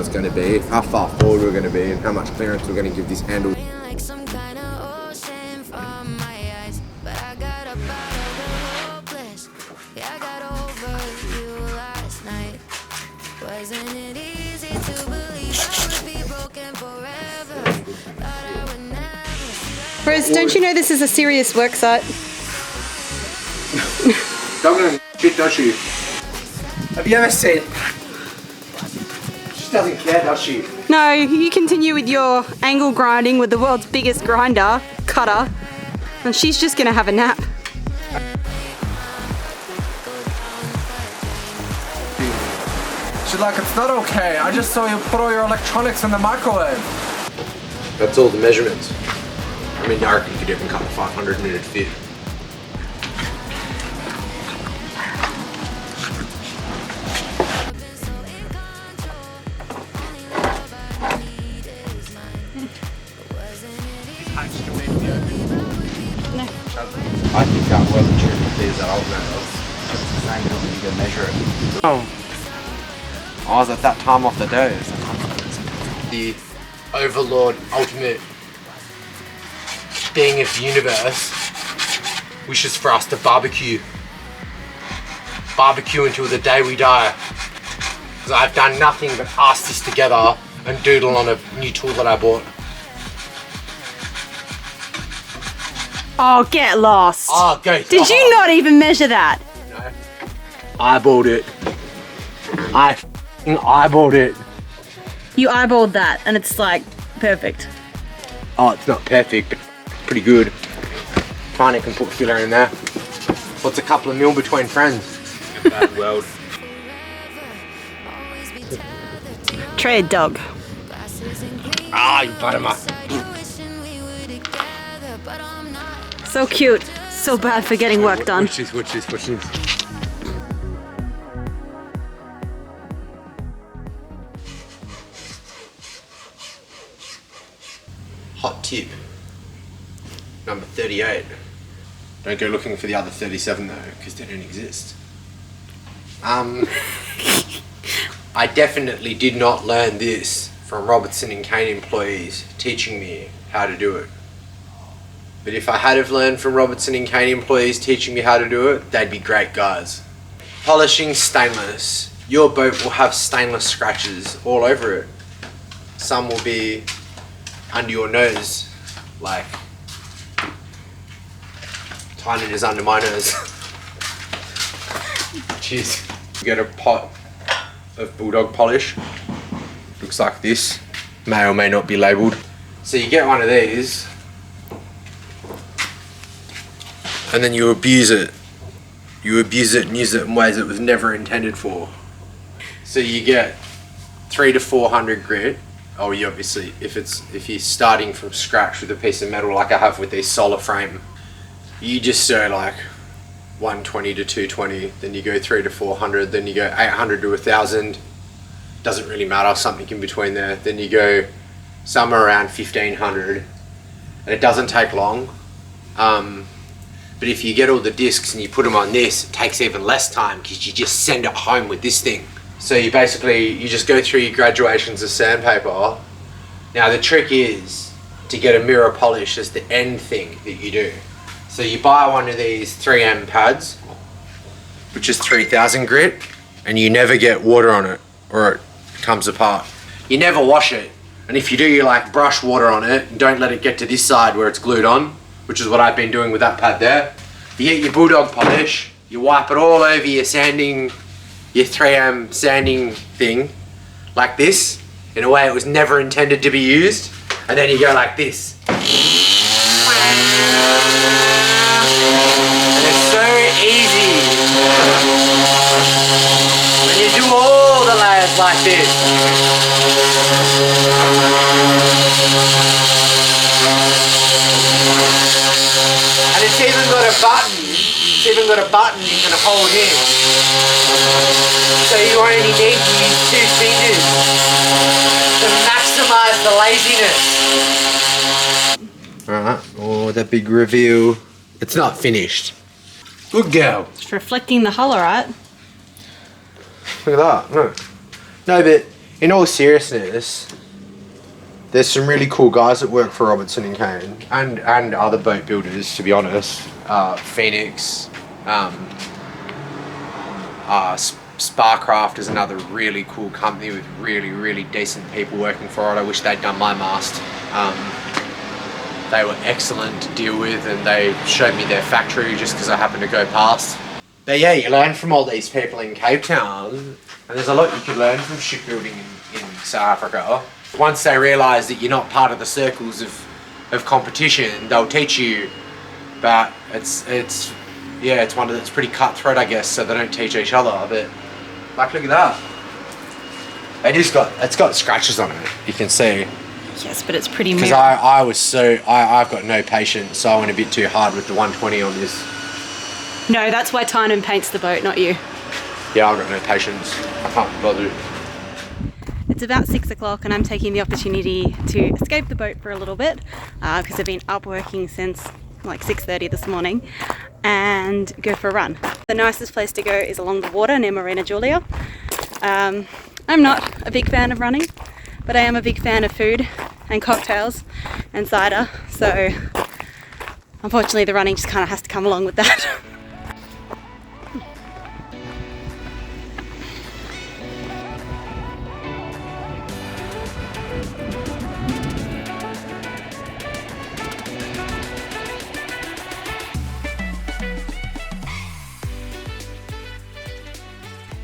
it's going to be, how far forward we're going to be, and how much clearance we're going to give this handle. Rose, don't you know this is a serious work site? Don't shit, does she? Have you ever seen? She doesn't care, does she? No, you continue with your angle grinding with the world's biggest grinder, cutter, and she's just gonna have a nap. She's like, it's not okay. I just saw you put all your electronics in the microwave. That's all the measurements. I mean, I reckon you could even cut a 500-minute fit. I think that wasn't true if there's that old man. It's the same as you can measure it. Oh. I was at that time off the dose. The overlord, ultimate being of the universe wishes for us to barbecue. Barbecue until the day we die. Because I've done nothing but ask this together and doodle on a new tool that I bought. Oh, get lost. Oh, go. Did you not even measure that? No. Eyeballed it. I f***ing eyeballed it. You eyeballed that and it's like perfect. Oh, it's not perfect, but pretty good. Fine, I can put filler in there. What's a couple of mil between friends? In a bad world. Trade dog. Ah, you buttermuck. So cute. So bad for getting work done. Which is. Hot tip. Number 38. Don't go looking for the other 37 though, because they don't exist. I definitely did not learn this from Robertson and Kane employees teaching me how to do it. But if I had have learned from Robertson and Kane employees teaching me how to do it, they'd be great guys. Polishing stainless. Your boat will have stainless scratches all over it. Some will be under your nose, like tiny as under my nose. Cheers. You get a pot of bulldog polish. Looks like this. May or may not be labelled. So you get one of these, and then you abuse it. You abuse it and use it in ways it was never intended for. So you get 300 to 400 grit. Oh, you obviously, if you're starting from scratch with a piece of metal like I have with this solar frame, you just go like 120 to 220, then you go 300 to 400, then you go 800 to 1000. Doesn't really matter, something in between there. Then you go somewhere around 1500, and it doesn't take long. But if you get all the discs and you put them on this, it takes even less time because you just send it home with this thing. So you just go through your graduations of sandpaper. Now the trick is to get a mirror polish as the end thing that you do. So you buy one of these 3M pads, which is 3000 grit, and you never get water on it or it comes apart. You never wash it, and if you do, you like brush water on it and don't let it get to this side where it's glued on, which is what I've been doing with that pad there. You get your bulldog polish, you wipe it all over your 3M sanding thing, like this, in a way it was never intended to be used, and then you go like this. And it's so easy. When you do all the layers like this. And it's even got a button. It's even got a button you can hold in. So you only need to use 2 fingers to maximize the laziness. Alright, oh, that big reveal. It's not finished. Good girl. It's reflecting the hull, right? Look at that, look. No, but in all seriousness, there's some really cool guys that work for Robertson and Kane and other boat builders, to be honest. Phoenix, Sparcraft is another really cool company with really decent people working for it. I wish they'd done my mast. They were excellent to deal with, and they showed me their factory just because I happened to go past. But yeah, you learn from all these people in Cape Town, and there's a lot you could learn from shipbuilding in South Africa. Once they realise that you're not part of the circles of competition, they'll teach you. But it's one that's pretty cutthroat, I guess, so they don't teach each other. But like, look at that. It's got scratches on it, you can see. Yes, but it's pretty Because I've got no patience, so I went a bit too hard with the 120 on this. No, that's why Tynan paints the boat, not you. Yeah, I've got no patience. I can't be bothered. It's about 6 o'clock and I'm taking the opportunity to escape the boat for a little bit because I've been up working since like 6:30 this morning and go for a run. The nicest place to go is along the water near Marina Julia. I'm not a big fan of running, but I am a big fan of food and cocktails and cider, so unfortunately the running just kind of has to come along with that.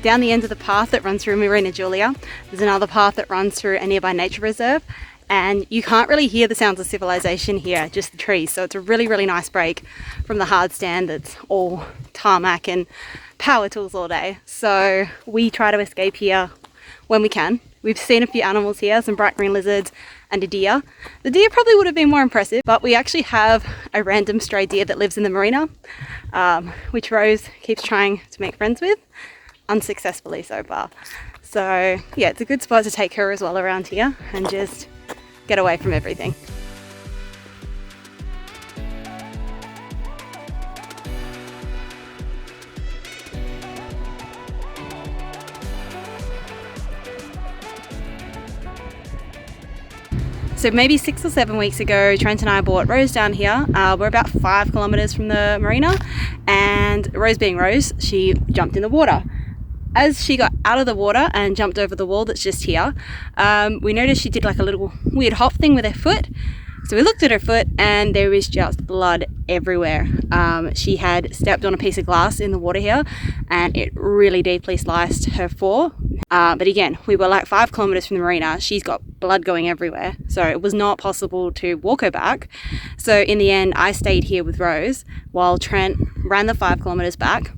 Down the end of the path that runs through Marina Julia, there's another path that runs through a nearby nature reserve, and you can't really hear the sounds of civilization here, just the trees. So it's a really nice break from the hardstand that's all tarmac and power tools all day. So we try to escape here when we can. We've seen a few animals here, some bright green lizards and a deer. The deer probably would have been more impressive, but we actually have a random stray deer that lives in the marina, which Rose keeps trying to make friends with. Unsuccessfully so far. So yeah, it's a good spot to take her as well around here and just get away from everything. So maybe 6 or 7 weeks ago, Trent and I brought Rose down here. We're about 5 kilometers from the marina, and Rose being Rose, she jumped in the water. As she got out of the water and jumped over the wall that's just here, we noticed she did like a little weird hop thing with her foot. So we looked at her foot and there was just blood everywhere. She had stepped on a piece of glass in the water here and it really deeply sliced her fore. But again, we were like 5 kilometers from the marina. She's got blood going everywhere. So it was not possible to walk her back. So in the end, I stayed here with Rose while Trent ran the 5 kilometers back,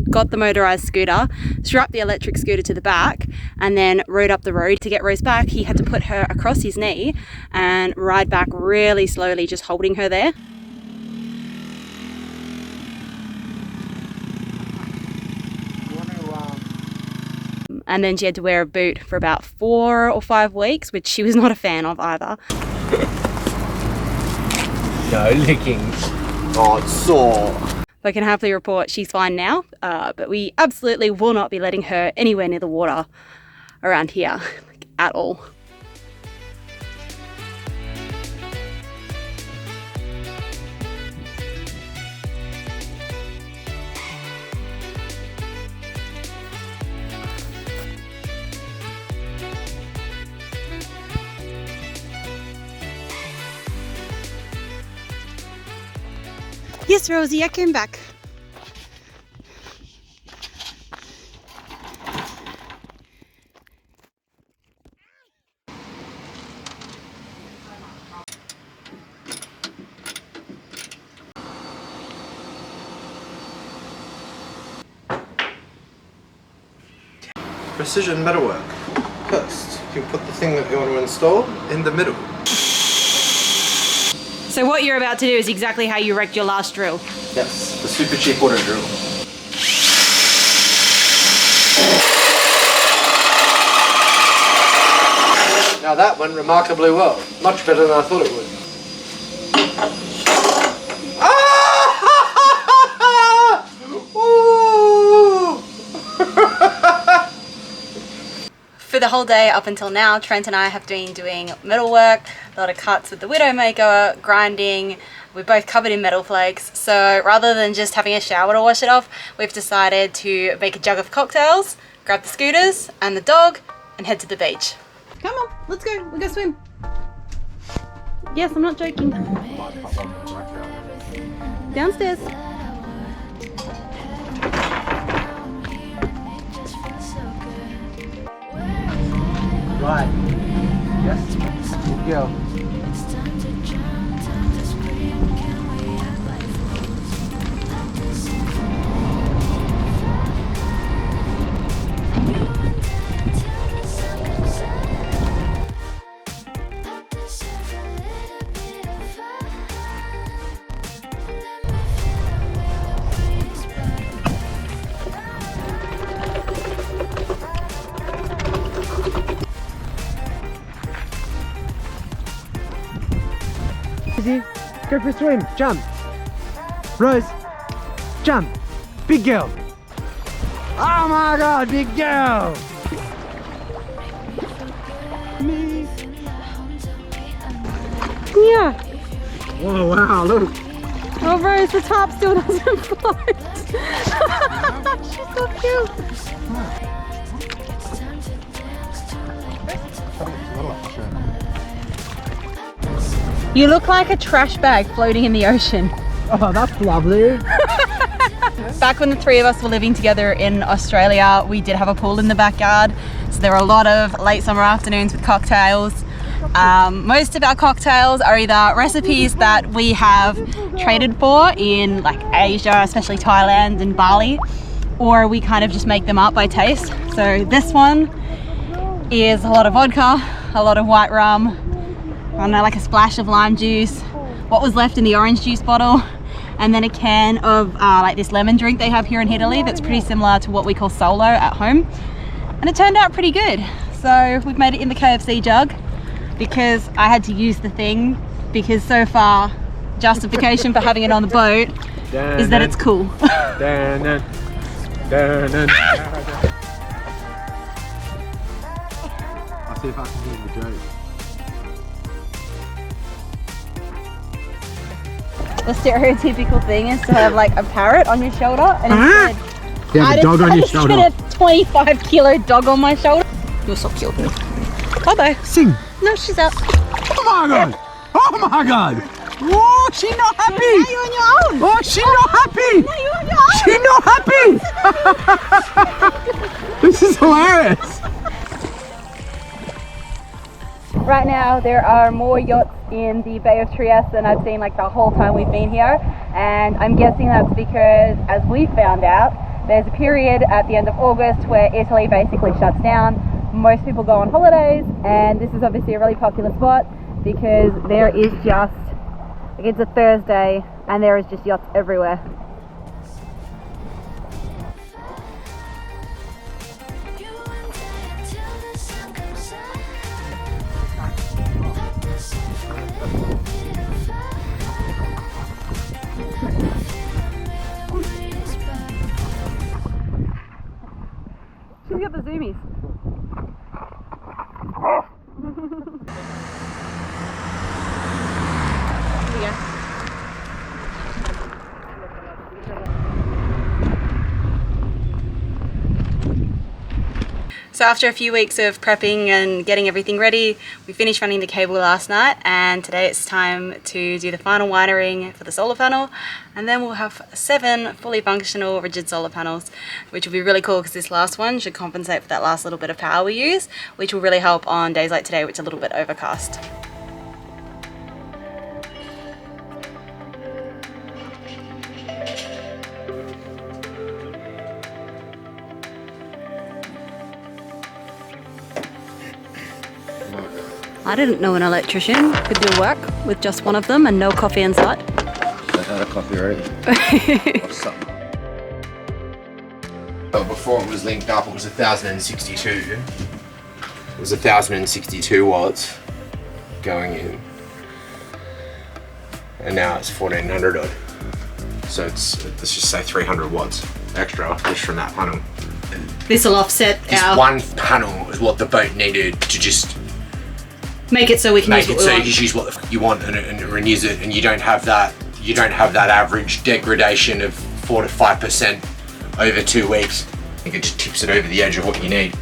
got the motorized scooter, strapped the electric scooter to the back, and then rode up the road. To get Rose back, he had to put her across his knee and ride back really slowly, just holding her there. And then she had to wear a boot for about 4 or 5 weeks, which she was not a fan of either. No licking. Oh, it's sore. I can happily report she's fine now, but we absolutely will not be letting her anywhere near the water around here, like, at all. Yes, Rosie, I came back. Precision metalwork. First, you put the thing that you want to install in the middle. So what you're about to do is exactly how you wrecked your last drill. Yes, the super cheap auto drill. Now that went remarkably well. Much better than I thought it would. the whole day up until now, Trent and I have been doing metal work, a lot of cuts with the Widowmaker, grinding. We're both covered in metal flakes, so rather than just having a shower to wash it off, we've decided to make a jug of cocktails, grab the scooters and the dog, and head to the beach. Come on, let's go. We'll go swim. Yes, I'm not joking. Downstairs. Right. Yes. Good girl. Go for a swim. Jump. Rose. Jump. Big girl. Oh my god, big girl. Me. Yeah. Oh wow, look. Oh, Rose, the top still doesn't float. She's so cute. You look like a trash bag floating in the ocean. Oh, that's lovely. Back when the three of us were living together in Australia, we did have a pool in the backyard. So there were a lot of late summer afternoons with cocktails. Most of our cocktails are either recipes that we have traded for in like Asia, especially Thailand and Bali, or we kind of just make them up by taste. So this one is a lot of vodka, a lot of white rum, I don't know, like a splash of lime juice, what was left in the orange juice bottle, and then a can of like this lemon drink they have here in Italy that's pretty similar to what we call Solo at home. And it turned out pretty good. So we've made it in the KFC jug because I had to use the thing, because so far justification for having it on the boat is that it's cool. I'll see if I can hear the joke. The stereotypical thing is to have like a parrot on your shoulder, and instead Yeah, the dog on your shoulder. I just get a 25 kilo dog on my shoulder. You're so cute. Bye bye. Sing. No, she's out. Oh my god. Oh my god. Oh, she not happy. Now you're on your own. Oh, she not happy. Now you're on your own. She not happy. This is hilarious. Right now there are more yachts in the Bay of Trieste than I've seen like the whole time we've been here, and I'm guessing that's because, as we found out, there's a period at the end of August where Italy basically shuts down. Most people go on holidays, and this is obviously a really popular spot because there is just, like, it's a Thursday and there is just yachts everywhere. She's got the zoomies. Here we go. So after a few weeks of prepping and getting everything ready, we finished running the cable last night, and today it's time to do the final wiring for the solar panel, and then we'll have 7 fully functional rigid solar panels, which will be really cool because this last one should compensate for that last little bit of power we use, which will really help on days like today, which are a little bit overcast. I didn't know an electrician could do work with just one of them and no coffee inside. I had a coffee already. Or something. But before it was linked up, it was 1062. It was 1062 watts going in. And now it's 1400 odd. So it's, let's just say 300 watts extra just from that panel. This will offset this our one panel is what the boat needed to just make it so we can make use it what so we you want. just use what you want and it renews it, and you don't have that average degradation of 4 to 5% over 2 weeks. I think it just tips it over the edge of what you need.